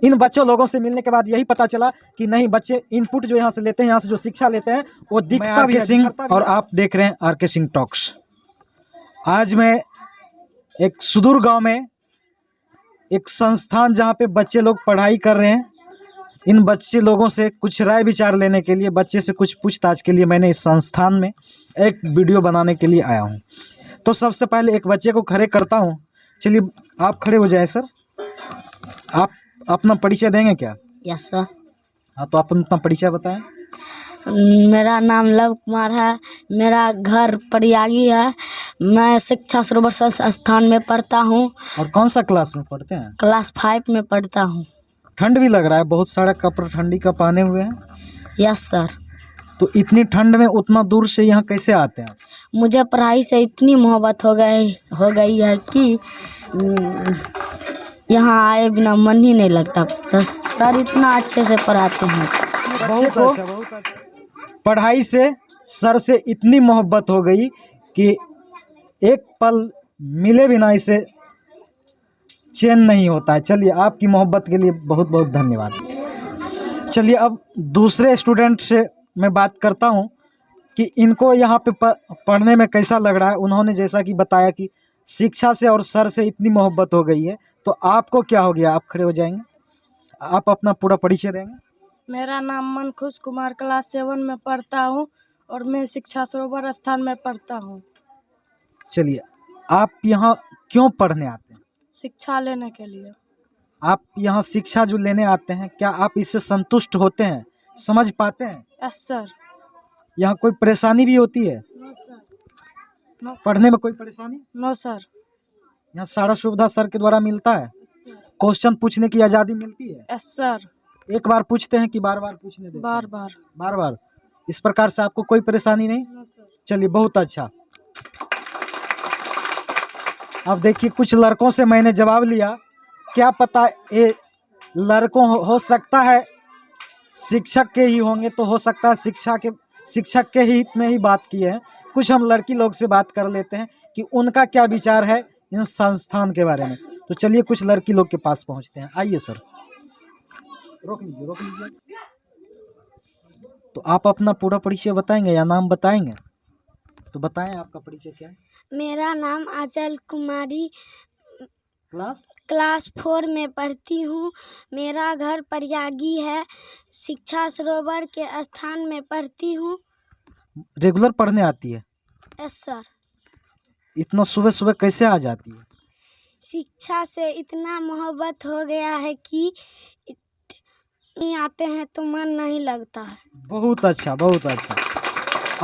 इन बच्चों लोगों से मिलने के बाद यही पता चला कि नहीं, बच्चे इनपुट जो यहाँ से लेते हैं, यहाँ से जो शिक्षा लेते हैं वो दिखता भी है। सिंह और आप देख रहे हैं आर.के. सिंह टॉक्स। आज मैं एक सुदूर गांव में एक संस्थान जहाँ पे बच्चे लोग पढ़ाई कर रहे हैं, इन बच्चे लोगों से कुछ राय विचार लेने के लिए, बच्चे से कुछ पूछताछ के लिए मैंने इस संस्थान में एक वीडियो बनाने के लिए आया हूँ। तो सबसे पहले एक बच्चे को खड़े करता हूँ। चलिए आप खड़े हो जाए सर। आप अपना परिचय देंगे क्या? Yes sir. हाँ, तो आप अपना परिचय बताएं। मेरा नाम लव कुमार है। मेरा घर परियागी है। मैं शिक्षा सरोवर संस्थान में पढ़ता हूँ। और कौन सा क्लास में पढ़ते हैं? क्लास 5 में पढ़ता हूँ। ठंड भी लग रहा है, बहुत सारा कपड़े ठंडी का पहने हुए हैं। Yes sir. तो इतनी ठंड में उतना दूर से यहाँ कैसे आते हैं? मुझे पढ़ाई से इतनी मोहब्बत हो गई है कि यहाँ आए बिना मन ही नहीं लगता। सर इतना अच्छे से पढ़ाते हैं। बहुत अच्छा। पढ़ाई से सर से इतनी मोहब्बत हो गई कि एक पल मिले बिना इसे चैन नहीं होता है। चलिए, आपकी मोहब्बत के लिए बहुत बहुत धन्यवाद। चलिए अब दूसरे स्टूडेंट से मैं बात करता हूँ कि इनको यहाँ पे पढ़ने में कैसा लग रहा है। उन्होंने जैसा कि बताया कि शिक्षा से और सर से इतनी मोहब्बत हो गई है। तो आपको क्या हो गया? आप खड़े हो जाएंगे, आप अपना पूरा परिचय देंगे। मेरा नाम मनखुश कुमार, क्लास 7 में पढ़ता हूँ और मैं शिक्षा सरोवर स्थान में पढ़ता हूँ। चलिए, आप यहाँ क्यों पढ़ने आते हैं? शिक्षा लेने के लिए। आप यहाँ शिक्षा जो लेने आते हैं, क्या आप इससे संतुष्ट होते हैं, समझ पाते हैं? Yes sir. यहाँ कोई परेशानी भी होती है? No sir. नो पढ़ने में कोई परेशानी? No sir. यहाँ सारा सुविधा सर के द्वारा मिलता है। क्वेश्चन पूछने की आज़ादी मिलती है। Yes sir. एक बार पूछते हैं कि बार बार पूछने देते हैं? बार बार। बार बार। इस प्रकार से आपको कोई परेशानी नहीं? No sir. चलिए, बहुत अच्छा। अब देखिए, कुछ लड़कों से मैंने जवाब लिया, क्या पता ये लड़कों हो सकता है शिक्षक के ही होंगे, तो हो सकता है शिक्षक के हित में ही बात किए हैं। कुछ हम लड़की लोग से बात कर लेते हैं कि उनका क्या विचार है इन संस्थान के बारे में। तो चलिए कुछ लड़की लोग के पास पहुंचते हैं। आइए सर। रोक लीजिए। तो आप अपना पूरा परिचय बताएंगे या नाम बताएंगे? तो बताएं, आपका परिचय क्या है? मेरा नाम आंचल कुमारी, क्लास 4 में पढ़ती हूँ। मेरा घर परियागी है। शिक्षा सरोवर के स्थान में पढ़ती हूँ। रेगुलर पढ़ने आती है? Yes sir. इतना सुबह सुबह कैसे आ जाती है? शिक्षा से इतना मोहब्बत हो गया है कि नहीं आते हैं तो मन नहीं लगता है। बहुत अच्छा, बहुत अच्छा।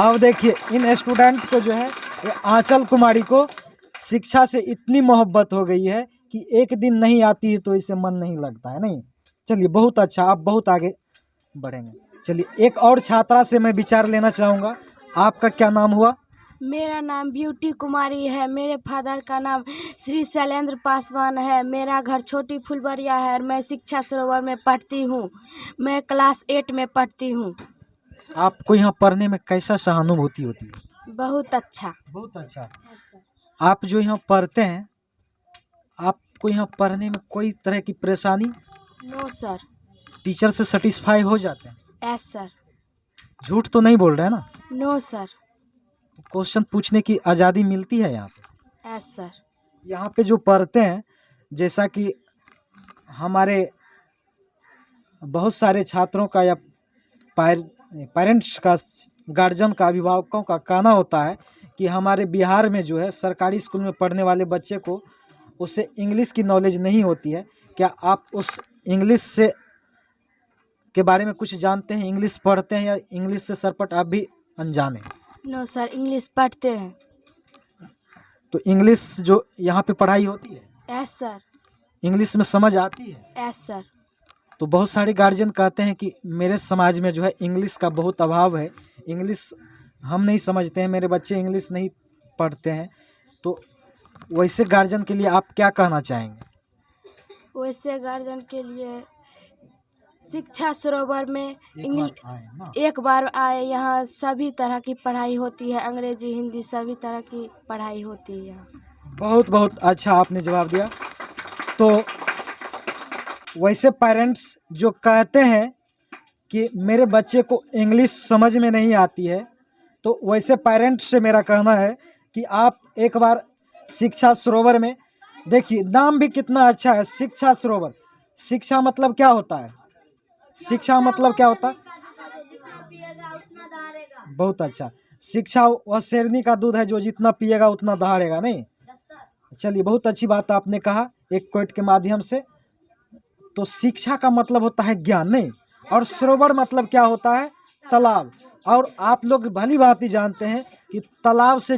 अब देखिए, इन स्टूडेंट को जो है, ये आंचल कुमारी को शिक्षा से इतनी मोहब्बत हो गई है कि एक दिन नहीं आती है तो इसे मन नहीं लगता है। नहीं, चलिए बहुत अच्छा, आप बहुत आगे बढ़ेंगे। चलिए एक और छात्रा से मैं विचार लेना चाहूँगा। आपका क्या नाम हुआ? मेरा नाम ब्यूटी कुमारी है। मेरे फादर का नाम श्री शैलेंद्र पासवान है। मेरा घर छोटी फुलबरिया है और मैं शिक्षा सरोवर में पढ़ती हूँ। मैं क्लास 8 में पढ़ती हूँ। आपको यहाँ पढ़ने में कैसा सहानुभूति होती है? बहुत अच्छा। बहुत अच्छा। आप जो यहाँ पढ़ते हैं, आपको यहाँ पढ़ने में कोई तरह की परेशानी? No sir. टीचर से सेटिस्फाई हो जाते हैं? Yes sir. झूठ तो नहीं बोल रहे हैं ना? No sir. क्वेश्चन पूछने की आज़ादी मिलती है यहाँ पे? Yes sir. यहाँ पे जो पढ़ते हैं, जैसा कि हमारे बहुत सारे छात्रों का या पेरेंट्स का, गार्जियन का, अभिभावकों का कहना होता है कि हमारे बिहार में जो है सरकारी स्कूल में पढ़ने वाले बच्चे को उसे इंग्लिश की नॉलेज नहीं होती है। क्या आप उस इंग्लिश से के बारे में कुछ जानते हैं? इंग्लिश पढ़ते हैं या इंग्लिश से सरपट आप भी अनजान हैं? नो सर, इंग्लिश पढ़ते हैं। तो इंग्लिश जो यहाँ पे पढ़ाई होती है, यस सर। इंग्लिश में समझ आती है? Yes sir. तो बहुत सारे गार्जियन कहते हैं कि मेरे समाज में जो है इंग्लिश का बहुत अभाव है, इंग्लिश हम नहीं समझते हैं, मेरे बच्चे इंग्लिश नहीं पढ़ते हैं। तो वैसे गार्जियन के लिए आप क्या कहना चाहेंगे? वैसे गार्जियन के लिए शिक्षा सरोवर में एक बार आए। यहाँ सभी तरह की पढ़ाई होती है, अंग्रेजी, हिंदी, सभी तरह की पढ़ाई होती है यहाँ। बहुत बहुत अच्छा आपने जवाब दिया। तो वैसे पेरेंट्स जो कहते हैं कि मेरे बच्चे को इंग्लिश समझ में नहीं आती है, तो वैसे पेरेंट्स से मेरा कहना है कि आप एक बार शिक्षा सरोवर में देखिए। नाम भी कितना अच्छा है, शिक्षा सरोवर। शिक्षा मतलब क्या होता है? शिक्षा मतलब क्या होता है? बहुत अच्छा। शिक्षा वह शेरनी का दूध है जो जितना पिएगा उतना दहाड़ेगा, नहीं? चलिए, बहुत अच्छी बात आपने कहा एक क्वेट के माध्यम से। तो शिक्षा का मतलब होता है ज्ञान, नहीं? और सरोवर मतलब क्या होता है? तालाब। और आप लोग भली भांति ही जानते हैं कि तालाब से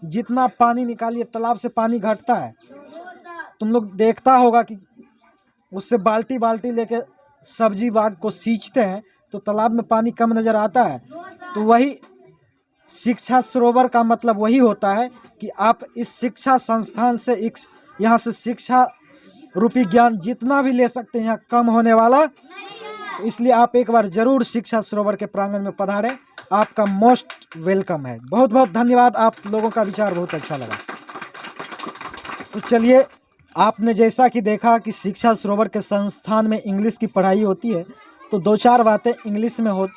जितना पानी निकालिए, तालाब से पानी घटता है। तुम लोग देखता होगा कि उससे बाल्टी बाल्टी लेके सब्जी बाग को सींचते हैं तो तालाब में पानी कम नज़र आता है। तो वही शिक्षा सरोवर का मतलब वही होता है कि आप इस शिक्षा संस्थान से यहाँ से शिक्षा रूपी ज्ञान जितना भी ले सकते हैं, यहाँ कम होने वाला। इसलिए आप एक बार ज़रूर शिक्षा सरोवर के प्रांगण में पधारें। आपका मोस्ट वेलकम है। बहुत बहुत धन्यवाद। आप लोगों का विचार बहुत अच्छा लगा। तो चलिए, आपने जैसा कि देखा कि शिक्षा सरोवर के संस्थान में इंग्लिश की पढ़ाई होती है, तो दो चार बातें इंग्लिश में हो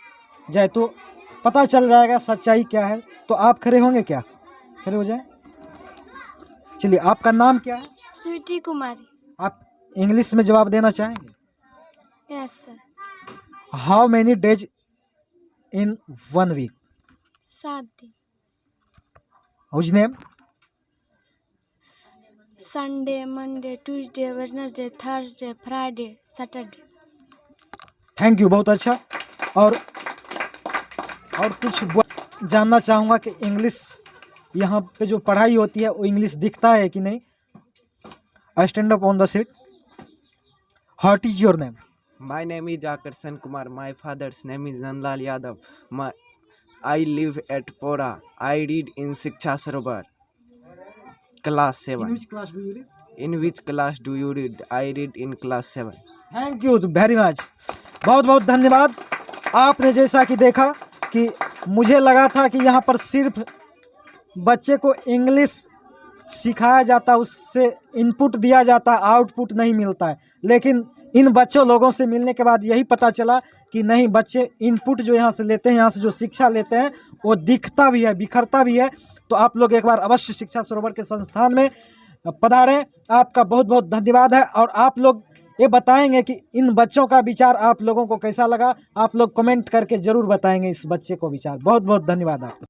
जाए तो पता चल जाएगा सच्चाई क्या है। तो आप खड़े होंगे क्या? खड़े हो जाए। चलिए, आपका नाम क्या है? स्वीटी कुमारी। आप इंग्लिश में जवाब देना चाहेंगे? Yes sir. How many days in 1 week? 7 दिन। Whose name? Sunday, Monday, Tuesday, Wednesday, Thursday, Friday, Saturday. Thank you, बहुत अच्छा। और कुछ जानना चाहूँगा कि इंग्लिश यहाँ पे जो पढ़ाई होती है वो इंग्लिश दिखता है कि नहीं? I stand up on the seat. What is your name? My name is Akarshan Kumar. My father's name is Nandlal Yadav. I live at Pora. I read in Shiksha Sarovar, class 7. In which class do you read? In which class do you read? I read in class 7. Thank you very much. बहुत बहुत धन्यवाद। आपने जैसा कि देखा कि मुझे लगा था कि यहाँ पर सिर्फ बच्चे को इंग्लिश सिखाया जाता, उससे इनपुट दिया जाता, आउटपुट नहीं मिलता है। लेकिन इन बच्चों लोगों से मिलने के बाद यही पता चला कि नहीं, बच्चे इनपुट जो यहाँ से लेते हैं, यहाँ से जो शिक्षा लेते हैं, वो दिखता भी है, बिखरता भी है। तो आप लोग एक बार अवश्य शिक्षा सरोवर के संस्थान में पधारें। आपका बहुत बहुत धन्यवाद है। और आप लोग ये बताएंगे कि इन बच्चों का विचार आप लोगों को कैसा लगा। आप लोग कमेंट करके ज़रूर बताएंगे इस बच्चे को विचार। बहुत बहुत धन्यवाद आपका।